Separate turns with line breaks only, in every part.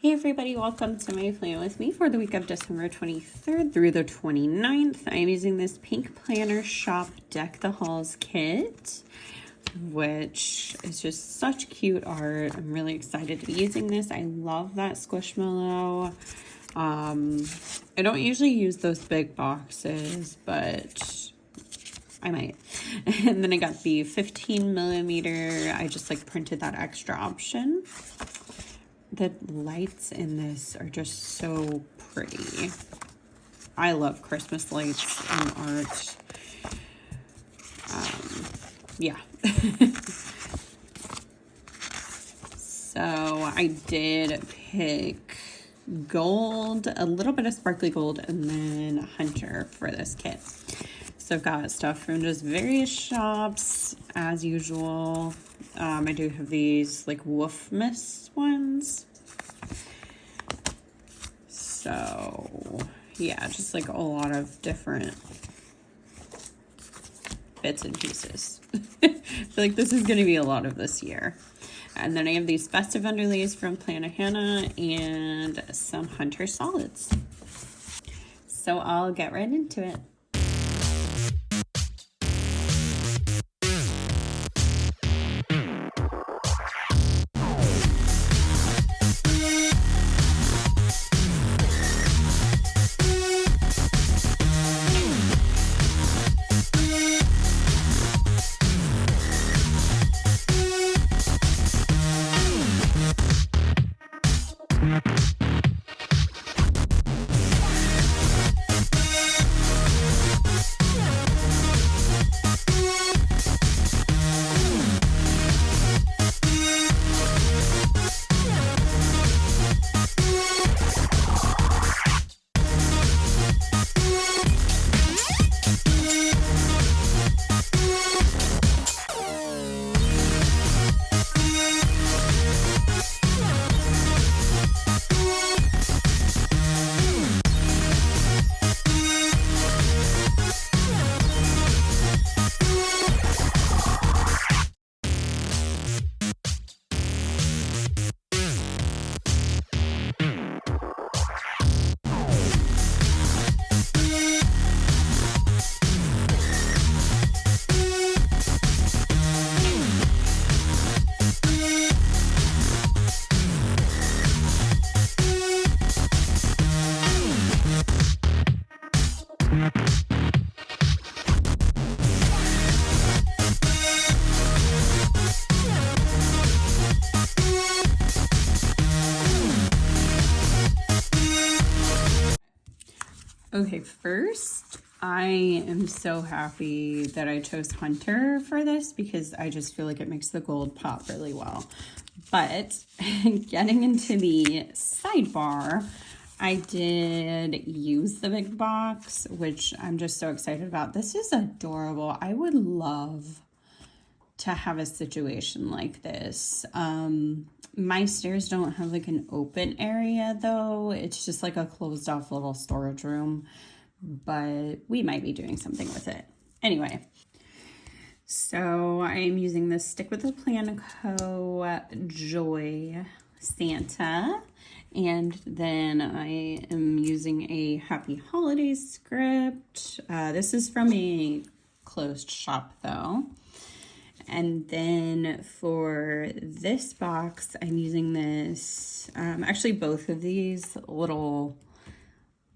Hey everybody, welcome to my plan with me for the week of December 23rd through the 29th. I'm using this Pink Planner Shop Deck the Halls kit, which is just such cute art. I'm really excited to be using this. I love that Squishmallow. I don't usually use those big boxes, but I might. And then I got the 15 millimeter. I just like printed that extra option. The lights in this are just so pretty. I love Christmas lights and art. Yeah. So I did pick gold, a little bit of sparkly gold, and then Hunter for this kit. So I've got stuff from just various shops as usual. I do have these like Wolf Miss ones. So yeah, just like a lot of different bits and pieces. I feel like this is going to be a lot of this year. And then I have these festive underlays from Hannah and some Hunter solids. So I'll get right into it. Okay, first, I am so happy that I chose Hunter for this because I just feel like it makes the gold pop really well. But getting into the sidebar, I did use the big box, which I'm just so excited about. This is adorable. I would love to have a situation like this. My stairs don't have like an open area though. It's just like a closed off little storage room, but we might be doing something with it. Anyway, so I am using this Stick with the Plan Co. Joy Santa. And then I am using a Happy Holidays script. This is from a closed shop though. And then for this box, I'm using this, actually both of these little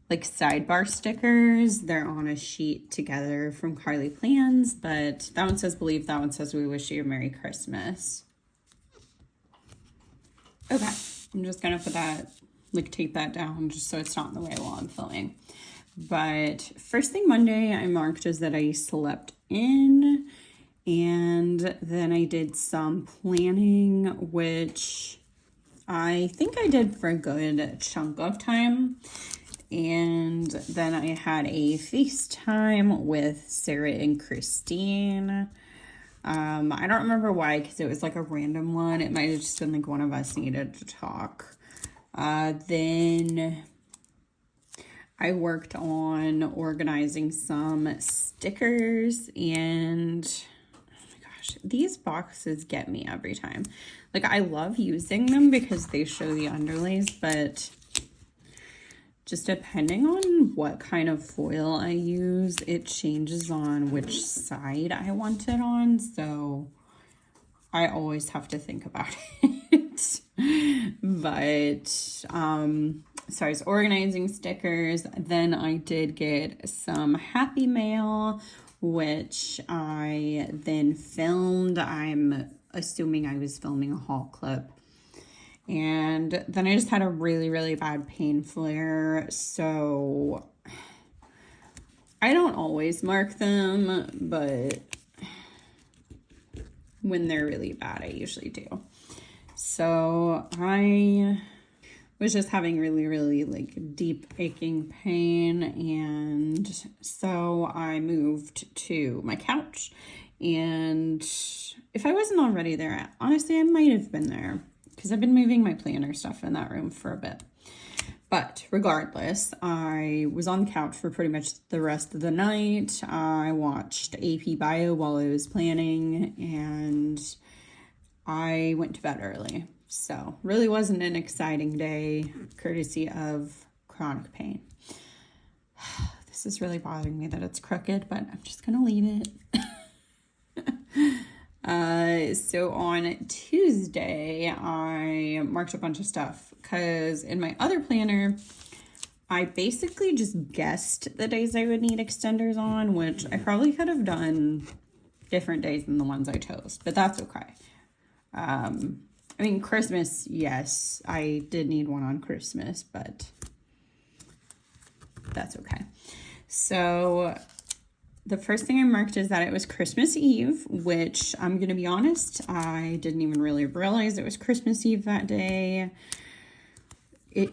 like sidebar stickers. They're on a sheet together from Carly Plans, but that one says believe, that one says we wish you a Merry Christmas. Okay, I'm just gonna put that, like tape that down just so it's not in the way while I'm filming. But first thing Monday, I marked as that I slept in. And then I did some planning, which I think I did for a good chunk of time. And then I had a FaceTime with Sarah and Christine. I don't remember why, because it was like a random one. It might have just been like one of us needed to talk. Then I worked on organizing some stickers and gosh, these boxes get me every time. Like, I love using them because they show the underlays, but just depending on what kind of foil I use, it changes on which side I want it on. So I always have to think about it. But, so I was organizing stickers. Then I did get some Happy Mail, which I then filmed. I'm assuming I was filming a haul clip. And then I just had a really, really bad pain flare. So I don't always mark them, but when they're really bad, I usually do. So I was just having really, really like deep aching pain. And so I moved to my couch. And if I wasn't already there, honestly, I might have been there, because I've been moving my planner stuff in that room for a bit. But regardless, I was on the couch for pretty much the rest of the night. I watched AP Bio while I was planning, and I went to bed early. So really wasn't an exciting day, courtesy of chronic pain. This is really bothering me that it's crooked, but I'm just going to leave it. So on Tuesday, I marked a bunch of stuff because in my other planner, I basically just guessed the days I would need extenders on, which I probably could have done different days than the ones I chose, but that's okay. I mean, Christmas, yes, I did need one on Christmas, but that's okay. So the first thing I marked is that it was Christmas Eve, which I'm going to be honest, I didn't even really realize it was Christmas Eve that day.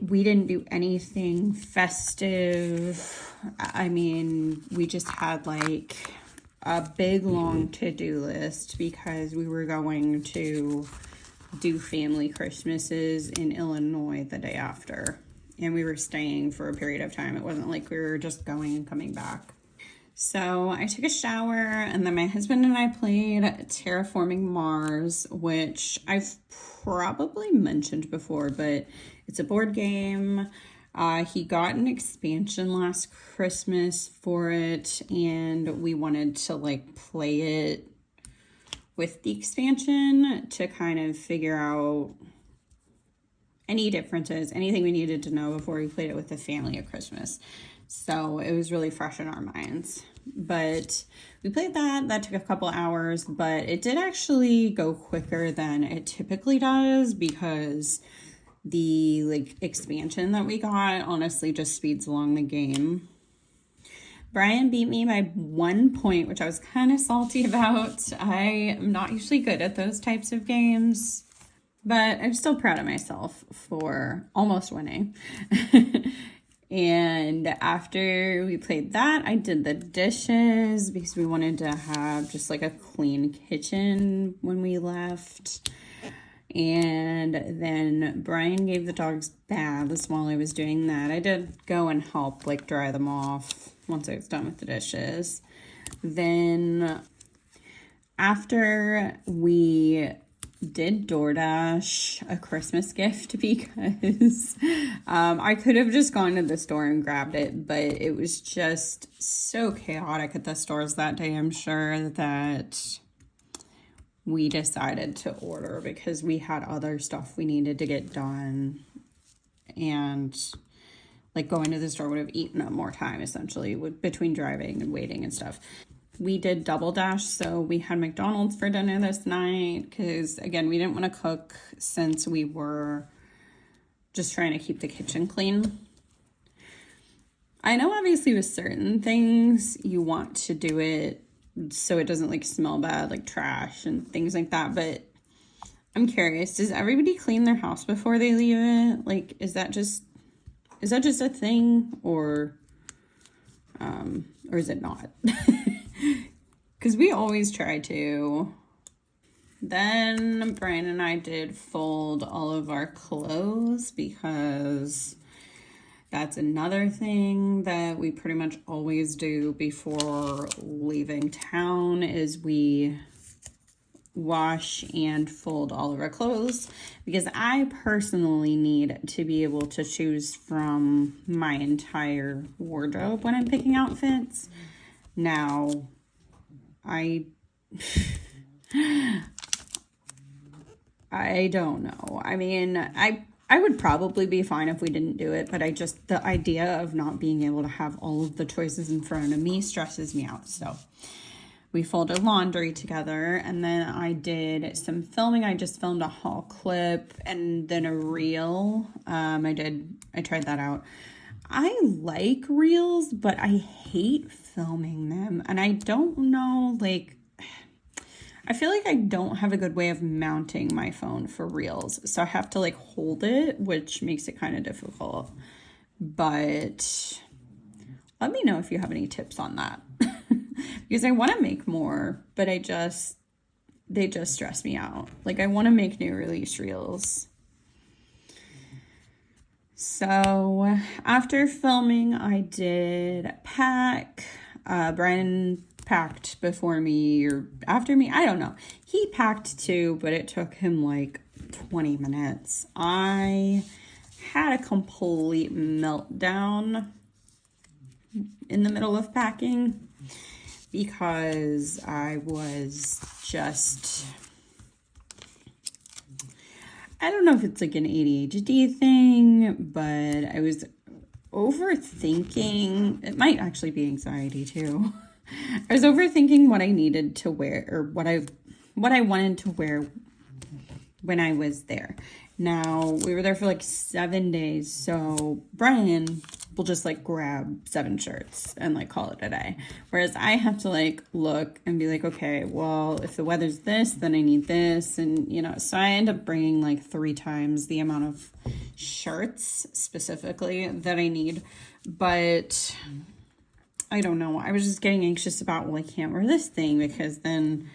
We didn't do anything festive. I mean, we just had like a big long to-do list because we were going to do family Christmases in Illinois the day after. And we were staying for a period of time. It wasn't like we were just going and coming back. So I took a shower, and then my husband and I played Terraforming Mars, which I've probably mentioned before, but it's a board game. He got an expansion last Christmas for it, and we wanted to like play it with the expansion to kind of figure out any differences, anything we needed to know before we played it with the family at Christmas. So it was really fresh in our minds. But we played that. That took a couple hours, but it did actually go quicker than it typically does because the like expansion that we got honestly just speeds along the game. Brian beat me by 1 point, which I was kind of salty about. I am not usually good at those types of games, but I'm still proud of myself for almost winning. And after we played that, I did the dishes because we wanted to have just like a clean kitchen when we left. And then Brian gave the dogs baths while I was doing that. I did go and help like dry them off once I was done with the dishes. Then after we did DoorDash a Christmas gift because I could have just gone to the store and grabbed it, but it was just so chaotic at the stores that day. I'm sure that we decided to order because we had other stuff we needed to get done, and like going to the store would have eaten up more time essentially between driving and waiting and stuff. We did double dash, so we had McDonald's for dinner this night because, again, we didn't want to cook since we were just trying to keep the kitchen clean. I know obviously with certain things you want to do it so it doesn't like smell bad, like trash and things like that, but I'm curious, does everybody clean their house before they leave it? Like, is that just a thing, or is it not? Because we always try to. Then Brian and I did fold all of our clothes because that's another thing that we pretty much always do before leaving town is we wash and fold all of our clothes because I personally need to be able to choose from my entire wardrobe when I'm picking outfits. Now, I don't know. I mean, I would probably be fine if we didn't do it, but the idea of not being able to have all of the choices in front of me stresses me out. So we folded laundry together, and then I did some filming. I just filmed a haul clip and then a reel. I tried that out. I like reels, but I hate filming them. And I don't know, like, I feel like I don't have a good way of mounting my phone for reels. So I have to like hold it, which makes it kind of difficult. But let me know if you have any tips on that. Because I want to make more, but they just stress me out. Like, I want to make new release reels. So after filming, I did pack. Brian packed before me or after me. I don't know. He packed too, but it took him like 20 minutes. I had a complete meltdown in the middle of packing because I was just, I don't know if it's like an ADHD thing, but I was overthinking. It might actually be anxiety too. I was overthinking what I needed to wear or what I wanted to wear when I was there. Now, we were there for like 7 days, so Brian will just like grab 7 shirts and like call it a day. Whereas I have to like look and be like, okay, well, if the weather's this, then I need this. And, you know, so I end up bringing like 3 times the amount of shirts specifically that I need. But I don't know. I was just getting anxious about, well, I can't wear this thing because then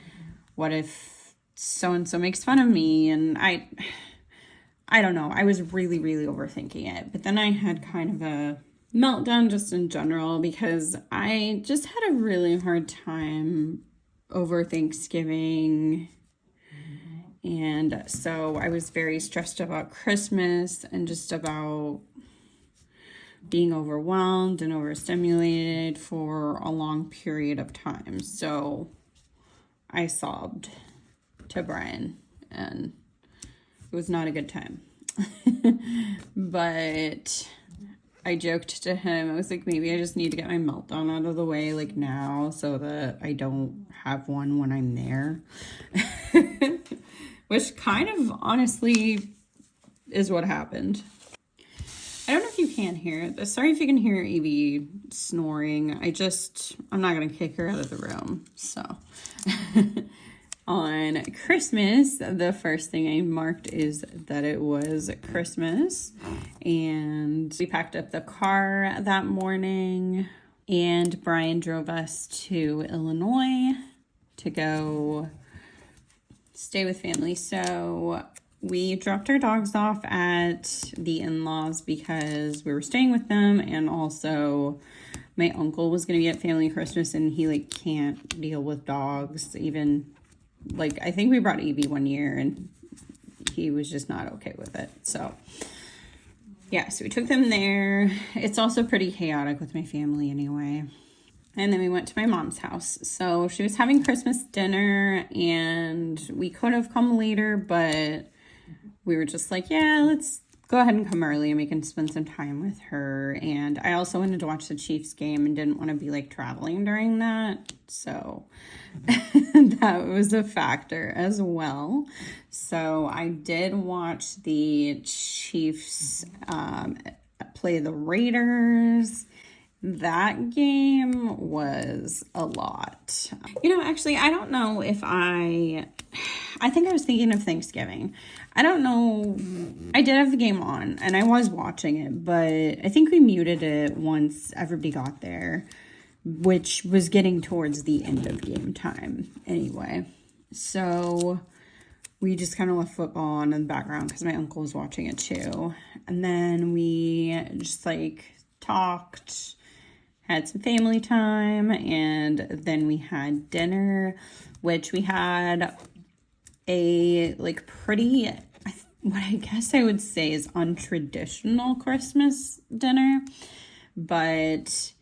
what if so-and-so makes fun of me? And I don't know. I was really, really overthinking it. But then I had kind of a meltdown just in general because I just had a really hard time over Thanksgiving. And so I was very stressed about Christmas and just about being overwhelmed and overstimulated for a long period of time. So I sobbed to Brian and it was not a good time. But I joked to him, I was like, maybe I just need to get my meltdown out of the way like now so that I don't have one when I'm there. Which kind of honestly is what happened. I don't know if you can hear it. Sorry if you can hear Evie snoring. I'm not going to kick her out of the room. So on Christmas, the first thing I marked is that it was Christmas. And we packed up the car that morning. And Brian drove us to Illinois to go stay with family. So we dropped our dogs off at the in-laws because we were staying with them, and also my uncle was going to be at family Christmas and he like can't deal with dogs. Even like, I think we brought Evie one year and he was just not okay with it. So yeah, so we took them there. It's also pretty chaotic with my family anyway. And then we went to my mom's house. So she was having Christmas dinner and we could have come later, but we were just like, yeah, let's go ahead and come early and we can spend some time with her. And I also wanted to watch the Chiefs game and didn't want to be like traveling during that. So that was a factor as well. So I did watch the Chiefs play the Raiders. That game was a lot. You know, actually, I don't know if I think I was thinking of Thanksgiving. I don't know. I did have the game on and I was watching it, but I think we muted it once everybody got there, which was getting towards the end of game time anyway. So we just kind of left football on in the background because my uncle was watching it too. And then we just like talked, had some family time, and then we had dinner, which we had a like pretty, what I guess I would say is untraditional Christmas dinner, but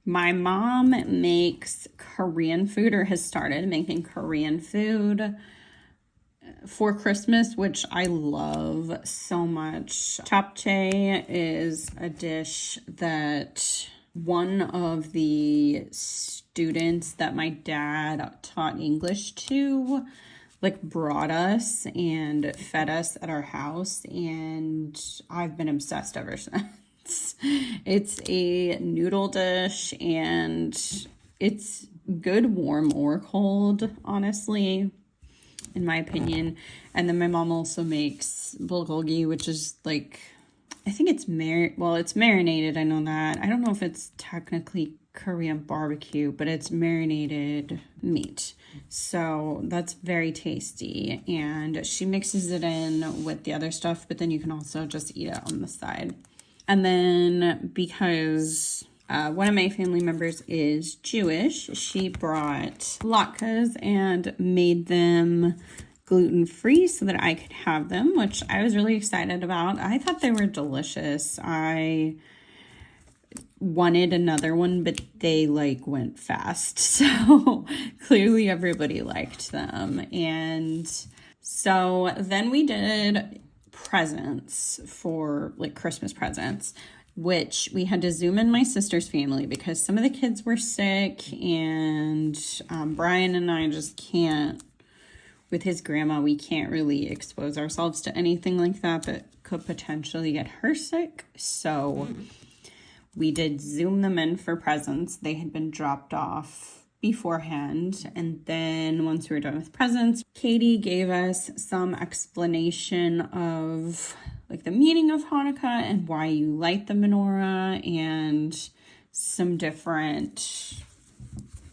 my mom makes Korean food, or has started making Korean food for Christmas, which I love so much. Japchae is a dish that one of the students that my dad taught English to like brought us and fed us at our house, and I've been obsessed ever since. It's a noodle dish, and it's good warm or cold, honestly, in my opinion. And then my mom also makes bulgogi, which is like, I think it's it's marinated. I know that. I don't know if it's technically Korean barbecue, but it's marinated meat. So that's very tasty. And she mixes it in with the other stuff, but then you can also just eat it on the side. And then because one of my family members is Jewish, she brought latkes and made them gluten-free so that I could have them, which I was really excited about. I thought they were delicious. I wanted another one, but they like went fast. So clearly everybody liked them. And so then we did presents for like Christmas presents, which we had to Zoom in my sister's family because some of the kids were sick, and Brian and I just can't, with his grandma, we can't really expose ourselves to anything like that could potentially get her sick. So we did Zoom them in for presents. They had been dropped off beforehand. And then once we were done with presents, Katie gave us some explanation of like the meaning of Hanukkah and why you light the menorah and some different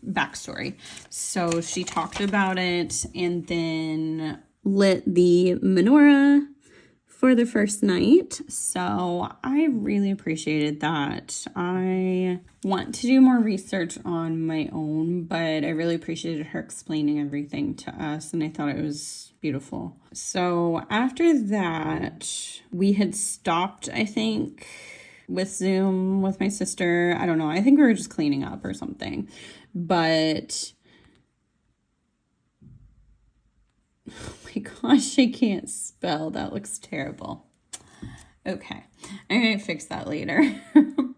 backstory. So she talked about it and then lit the menorah for the first night. So I really appreciated that. I want to do more research on my own, but I really appreciated her explaining everything to us, and I thought it was beautiful. So after that, we had stopped, I think, with Zoom with my sister. I don't know. I think we were just cleaning up or something. But oh my gosh, I can't spell. That looks terrible. Okay, I'm going to fix that later.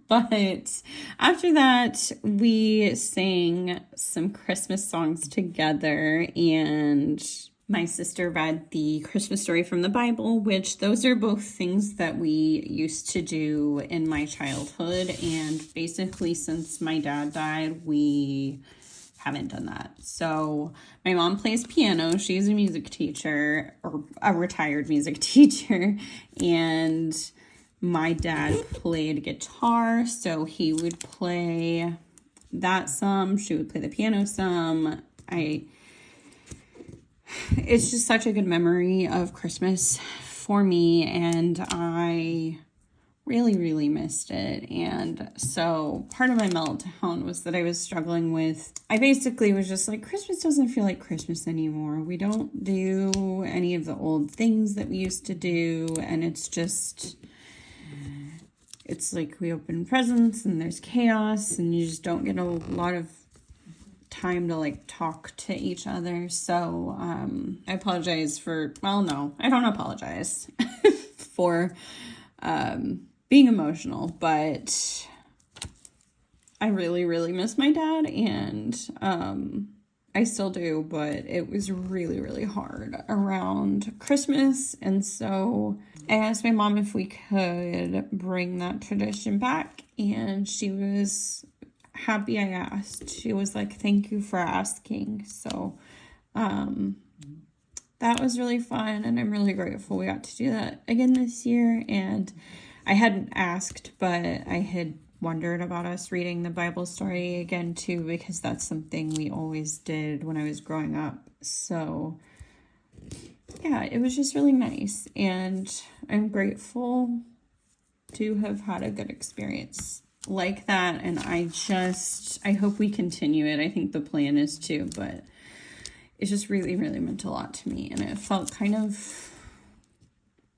But after that, we sang some Christmas songs together, and my sister read the Christmas story from the Bible, which those are both things that we used to do in my childhood. And basically, since my dad died, we haven't done that. So my mom plays piano. She's a music teacher, or a retired music teacher. And my dad played guitar, so he would play that some. She would play the piano some. It's just such a good memory of Christmas for me, and I really, really missed it. And so part of my meltdown was that I was struggling with, I basically was just like, Christmas doesn't feel like Christmas anymore. We don't do any of the old things that we used to do, and it's like we open presents and there's chaos, and you just don't get a lot of time to like talk to each other. So I apologize for, well, no, I don't apologize for being emotional, but I really, really miss my dad, and I still do, but it was really, really hard around Christmas. And so I asked my mom if we could bring that tradition back, and she was happy I asked. She was like, thank you for asking. So that was really fun, and I'm really grateful we got to do that again this year. And I hadn't asked, but I had wondered about us reading the Bible story again too, because that's something we always did when I was growing up. So yeah, it was just really nice, and I'm grateful to have had a good experience like that. And I hope we continue it. I think the plan is to, but it just really, really meant a lot to me. And it felt kind of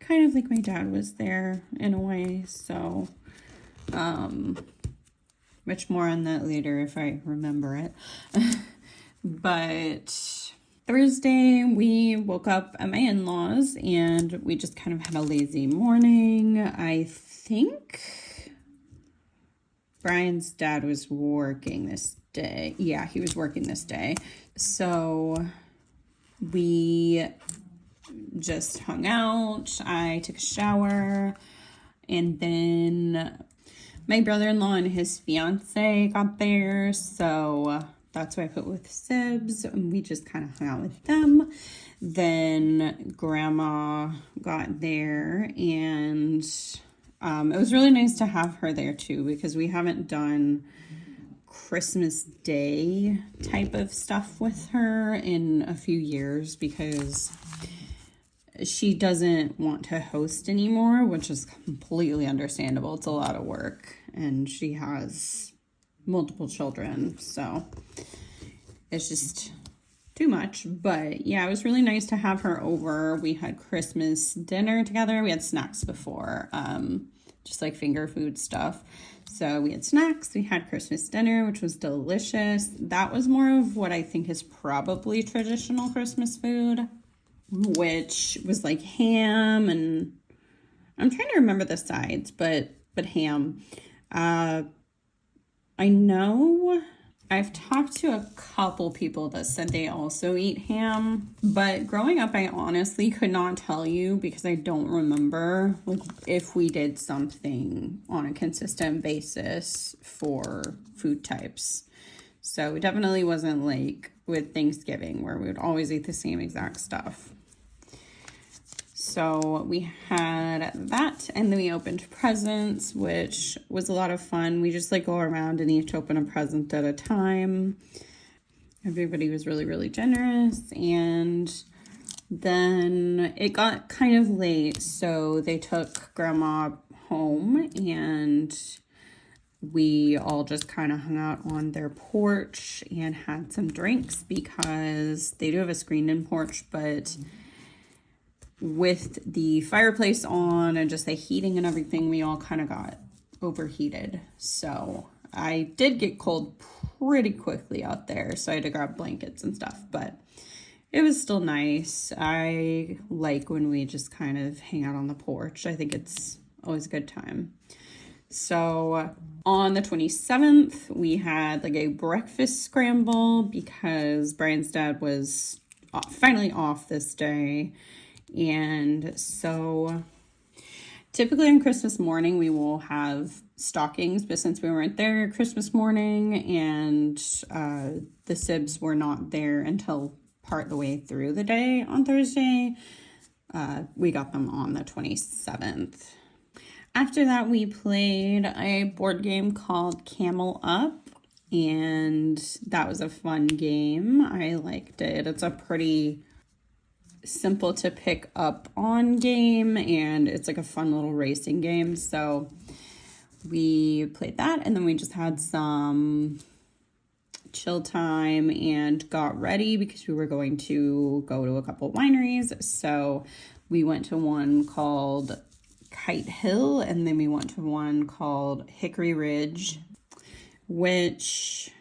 like my dad was there in a way. So, much more on that later if I remember it. But Thursday, we woke up at my in-laws and we just kind of had a lazy morning. I think Brian's dad was working this day. Yeah, he was working this day. So we just hung out. I took a shower, and then my brother-in-law and his fiance got there, so that's why I put with Sibs, and we just kind of hung out with them. Then Grandma got there, and it was really nice to have her there too, because we haven't done Christmas Day type of stuff with her in a few years, because she doesn't want to host anymore, which is completely understandable. It's a lot of work, and she has multiple children, so it's just too much. But yeah, it was really nice to have her over. We had Christmas dinner together. We had snacks before, just like finger food stuff. So we had snacks, we had Christmas dinner, which was delicious. That was more of what I think is probably traditional Christmas food, which was like ham, and I'm trying to remember the sides, but ham. I know I've talked to a couple people that said they also eat ham, but growing up, I honestly could not tell you, because I don't remember like if we did something on a consistent basis for food types. So it definitely wasn't like with Thanksgiving where we would always eat the same exact stuff. So we had that, and then we opened presents, which was a lot of fun. We just like go around and each open a present at a time. Everybody was really, really generous, and then it got kind of late, so they took Grandma home, and we all just kind of hung out on their porch and had some drinks, because they do have a screened-in porch, but with the fireplace on and just the heating and everything, we all kind of got overheated. So I did get cold pretty quickly out there, so I had to grab blankets and stuff, but it was still nice. I like when we just kind of hang out on the porch. I think it's always a good time. So on the 27th, we had like a breakfast scramble, because Brian's dad was finally off this day. And so typically on Christmas morning, we will have stockings, but since we weren't there Christmas morning, and the Sibs were not there until part of the way through the day on Thursday, we got them on the 27th. After that, we played a board game called Camel Up, and that was a fun game. I liked it. It's a pretty simple to pick up on game, and it's like a fun little racing game. So we played that, and then we just had some chill time and got ready, because we were going to go to a couple wineries. So we went to one called Kite Hill, and then we went to one called Hickory Ridge, which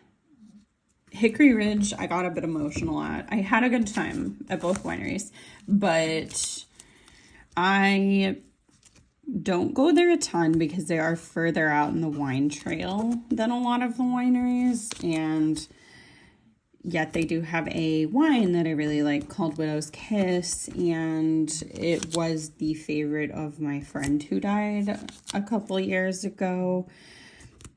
Hickory Ridge, I got a bit emotional at. I had a good time at both wineries, but I don't go there a ton because they are further out in the wine trail than a lot of the wineries, and yet they do have a wine that I really like called Widow's Kiss, and it was the favorite of my friend who died a couple years ago.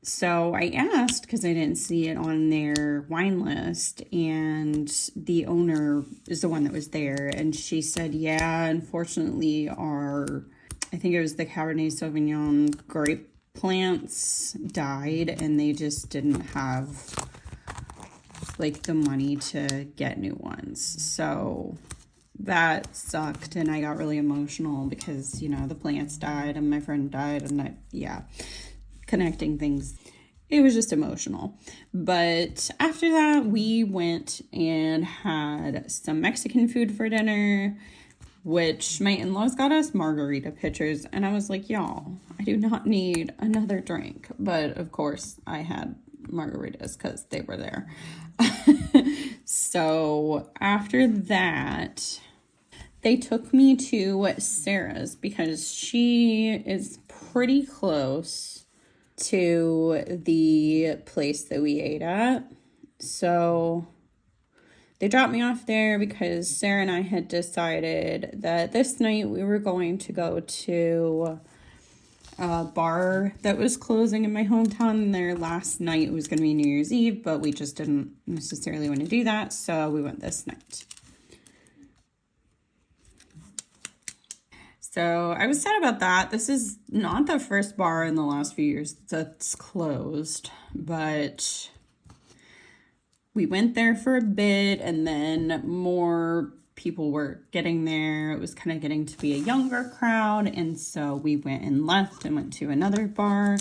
So I asked, because I didn't see it on their wine list, and the owner is the one that was there, and she said, yeah, unfortunately I think it was the Cabernet Sauvignon grape plants died, and they just didn't have like the money to get new ones. So that sucked, and I got really emotional because, the plants died and my friend died, and connecting things. it was just emotional. But after that, we went and had some Mexican food for dinner, which my in-laws got us margarita pitchers. And I was like, y'all, I do not need another drink. But of course, I had margaritas because they were there. So after that, they took me to Sarah's because she is pretty close to the place that we ate at. So they dropped me off there because Sarah and I had decided that this night we were going to go to a bar that was closing in my hometown. Their last night was going to be New Year's Eve, but we just didn't necessarily want to do that, so we went this night. So I was sad about that. This is not the first bar in the last few years that's closed, but we went there for a bit and then more people were getting there. It was kind of getting to be a younger crowd, and so we went and left and went to another bar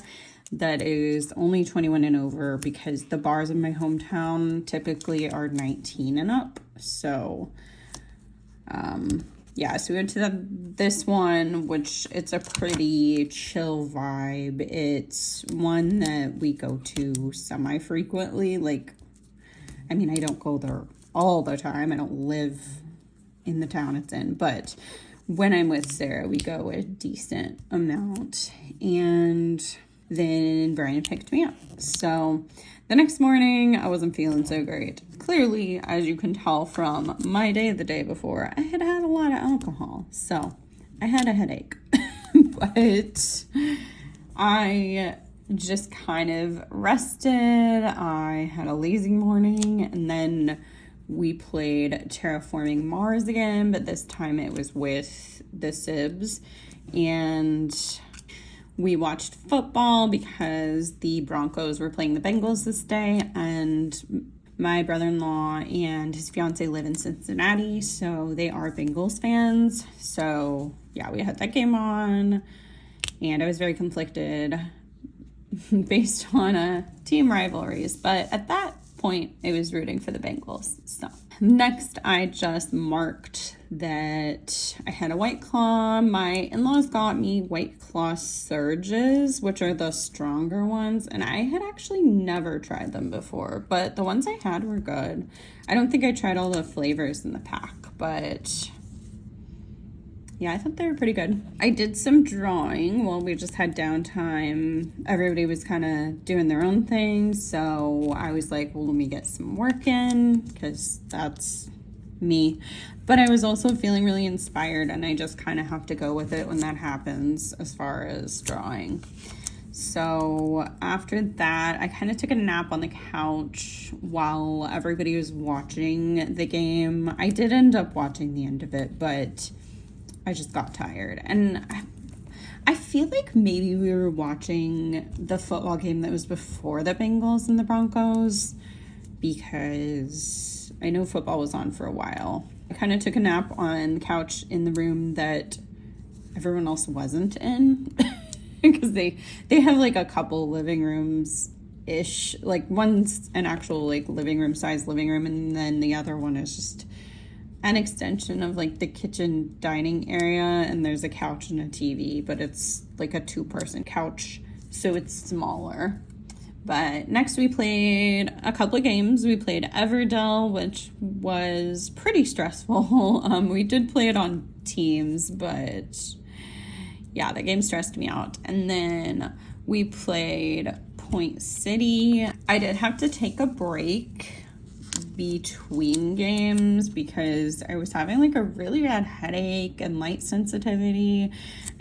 that is only 21 and over because the bars in my hometown typically are 19 and up. So yeah, so we went to this one, which it's a pretty chill vibe. It's one that we go to semi-frequently. Like, I mean, I don't go there all the time. I don't live in the town it's in. But when I'm with Sarah, we go a decent amount. And then Brian picked me up. So the next morning, I wasn't feeling so great. Clearly, as you can tell from my day the day before, I had had a lot of alcohol. So I had a headache. But I just kind of rested. I had a lazy morning, and then we played Terraforming Mars again, but this time it was with the Sibs. And we watched football because the Broncos were playing the Bengals this day, and my brother-in-law and his fiance live in Cincinnati, so they are Bengals fans. So yeah, we had that game on, and I was very conflicted based on team rivalries, but at that point I was rooting for the Bengals. So next, I just marked that I had a White Claw. My in-laws got me White Claw Surges, which are the stronger ones, and I had actually never tried them before, but the ones I had were good. I don't think I tried all the flavors in the pack, but yeah, I thought they were pretty good. I did some drawing while we just had downtime. Everybody was kind of doing their own thing, so I was like, well, let me get some work in, because that's me. But I was also feeling really inspired, and I just kind of have to go with it when that happens as far as drawing. So after that, I kind of took a nap on the couch while everybody was watching the game. I did end up watching the end of it, but I just got tired. And I feel like maybe we were watching the football game that was before the Bengals and the Broncos, because I know football was on for a while. I kind of took a nap on the couch in the room that everyone else wasn't in because they have like a couple living rooms ish. Like one's an actual like living room size living room, and then the other one is just an extension of like the kitchen dining area, and there's a couch and a TV, but it's like a 2-person couch, so it's smaller. But next we played a couple of games. We played Everdell, which was pretty stressful. We did play it on Teams, but yeah, the game stressed me out. And then we played Point City. I did have to take a break between games because I was having like a really bad headache and light sensitivity,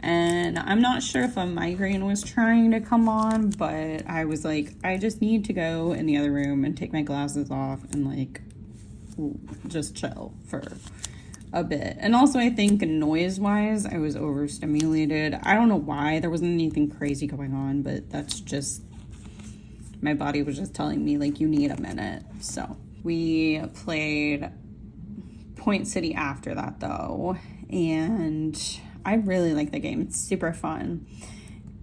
and I'm not sure if a migraine was trying to come on, but I was like, I just need to go in the other room and take my glasses off and like just chill for a bit. And also I think noise wise I was overstimulated. I don't know why. There wasn't anything crazy going on, but that's just, my body was just telling me like, you need a minute. So we played Point City after that though, and I really like the game. It's super fun.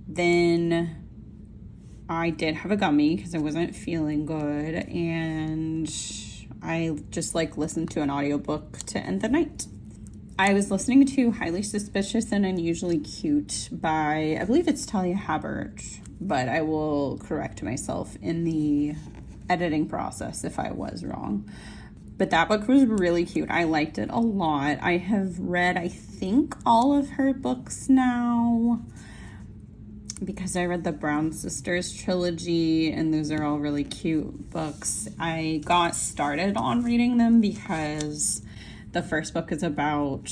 Then I did have a gummy because I wasn't feeling good, and I just like listened to an audiobook to end the night. I was listening to Highly Suspicious and Unusually Cute by, I believe it's Talia Habbert, but I will correct myself in the editing process if I was wrong. But that book was really cute. I liked it a lot. I have read, I think, all of her books now because I read the Brown Sisters trilogy, and those are all really cute books. I got started on reading them because the first book is about,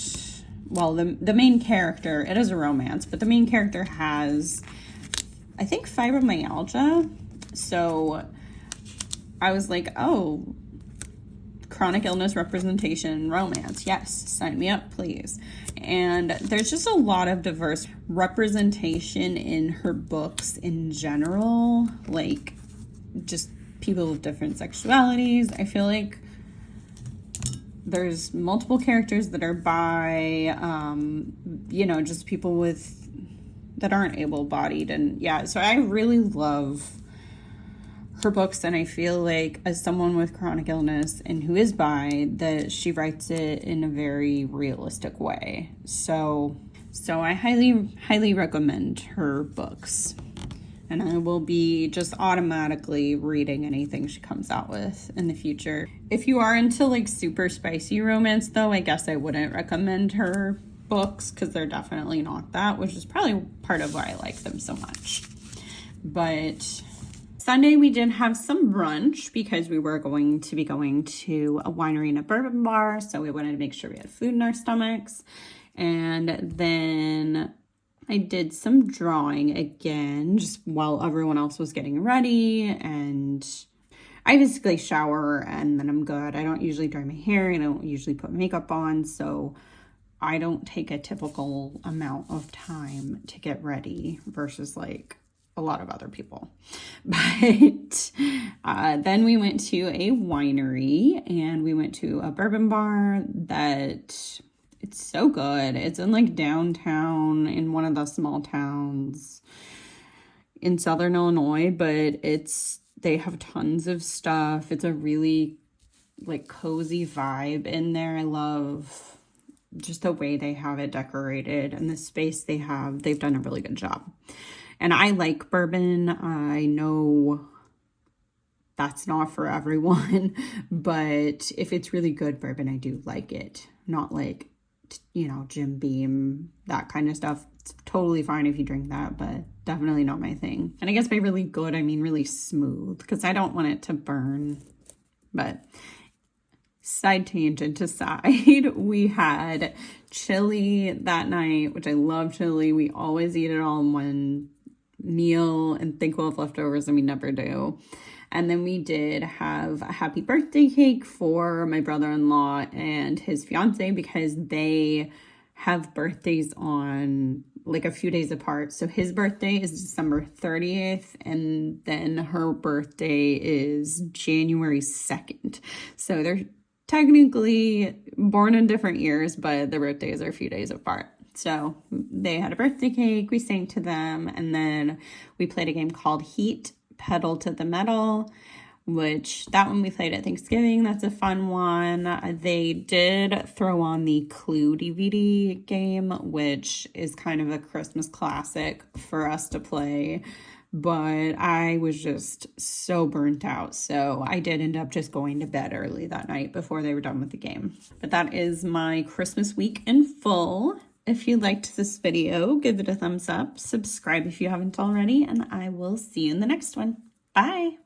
well, the main character, it is a romance, but the main character has, I think, fibromyalgia. So I was like, oh, chronic illness representation romance. Yes, sign me up, please. And there's just a lot of diverse representation in her books in general, like just people with different sexualities. I feel like there's multiple characters that are bi, just people that aren't able-bodied. And yeah, so I really love her books, and I feel like as someone with chronic illness and who is bi, that she writes it in a very realistic way. So I highly recommend her books, and I will be just automatically reading anything she comes out with in the future. If you are into like super spicy romance though, I guess I wouldn't recommend her books because they're definitely not that, which is probably part of why I like them so much. But Sunday we did have some brunch because we were going to be going to a winery and a bourbon bar, so we wanted to make sure we had food in our stomachs. And then I did some drawing again, just while everyone else was getting ready, and I basically shower and then I'm good. I don't usually dry my hair, and I don't usually put makeup on, so I don't take a typical amount of time to get ready versus like a lot of other people. But then we went to a winery and we went to a bourbon bar that it's so good. It's in like downtown in one of the small towns in Southern Illinois, but they have tons of stuff. It's a really like cozy vibe in there. I love just the way they have it decorated and the space they have. They've done a really good job. And I like bourbon. I know that's not for everyone, but if it's really good bourbon, I do like it. Not like, Jim Beam, that kind of stuff. It's totally fine if you drink that, but definitely not my thing. And I guess by really good, I mean really smooth, because I don't want it to burn. But side tangent aside, we had chili that night, which I love chili. We always eat it all in one meal and think we'll have leftovers, and we never do. And then we did have a happy birthday cake for my brother-in-law and his fiance, because they have birthdays on like a few days apart. So his birthday is December 30th, and then her birthday is January 2nd. So they're technically born in different years, but their birthdays are a few days apart. So they had a birthday cake, we sang to them, and then we played a game called Heat, Pedal to the Metal, which that one we played at Thanksgiving. That's a fun one. They did throw on the Clue DVD game, which is kind of a Christmas classic for us to play, but I was just so burnt out. So I did end up just going to bed early that night before they were done with the game. But that is my Christmas week in full. If you liked this video, give it a thumbs up, subscribe if you haven't already, and I will see you in the next one. Bye!